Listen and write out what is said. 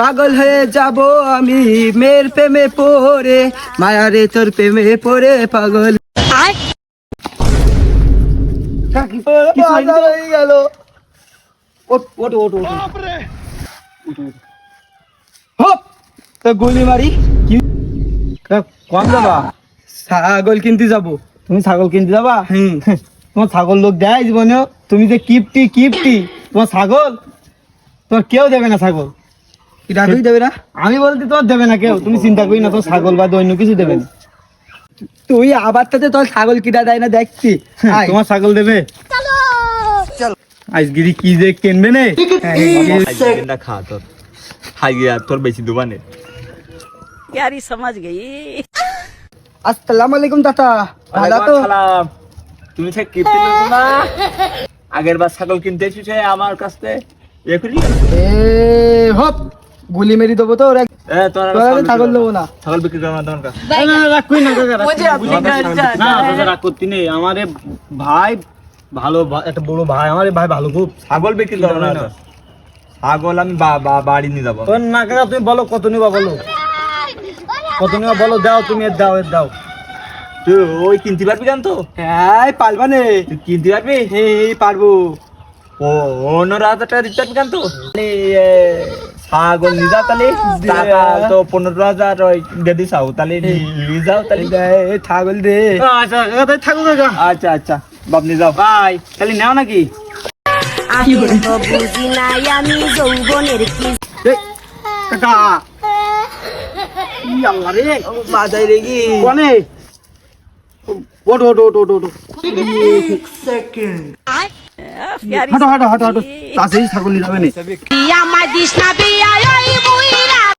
পাগল হয়ে যাব আমি মেয়ের প্রেমে পড়ে, মায়ারে তোর প্রেমে পড়ে পাগল হয়ে গেল। তো গুলি মারি কি কম যাবা? ছাগল কিনতে যাবো। তুমি ছাগল কিনতে যাবা? হুম। তোমার ছাগল লোক দেয় জীবনেও? তুমি যে কিপটি তোমার ছাগল, তোমার কেউ দেবে না ছাগল। রাখই দেবে না? আমি বলতে তোমার দেবে না কেউ, তুমি চিন্তা করি না, তোমার ছাগল বা অন্য কিছু দেবে না। তুই আবার তাতে তোর ছাগল কিনা দেয় না দেখছি। আয়। তোমার ছাগল দেবে? আজগিরি কি যে কিনবে নে? खा तो हाई गया तोर बेची दुबाने यारी समझ गई। আসসালামু আলাইকুম চাচা, ভালো তো? তুমি সে কিনতে নিও না, আগের বার ছাগল কিনতে এসেছে আমার কাছে এখনই এ হপ গুলি মেরি দেবো তো ওরা। এ তোর ছাগল দেবো না। ছাগল বিক্রি করো না তোমার কাছে না রাখুই না কাকা, না না রাগ করতে নেই। আমারে ভাই ভালো, একটা বড় ভাই, আমার ভাই ভালো খুব। ছাগল বিক্রি করো না ছাগল আমি বাড়ি নিয়ে যাবো তোর না কাকা, তুমি বলো কত নিবা, বলো কত নিবা, বলো দাও, তুমি এর দাও, এর দাও। তুই ওই কিনতে পারবি কেন তো? হ্যাঁ পারবা নে? তুই কিনতে পারবি? এই পারবো। ও 15,000 টাকা দিতে পারবি কেন তো? ছাগল নিয়ে যাও তাহলে, টাকা তো 15,000 ওই দিয়ে দিছাও, তাহলে নিয়ে যাও তাহলে। এই ছাগল দে। আচ্ছা কাকা, তাই থাকো কাকা। আচ্ছা আচ্ছা বাপ নিয়ে যাও। ভাই তাহলে নেও নাকি? আমি তো বুঝি নাই আমি যৌবনের কি। এই, কাকা ই আল্লাহ রে, বাজাই রেগি। কোনে ওটো ওটো ওটো ওটো ওটো, यारी হাঁটো হাঁটো হাঁটো হাঁটো, তাড়াতাড়ি ছাগল নিয়ে যাবে নে। আমার দিস না বিয়া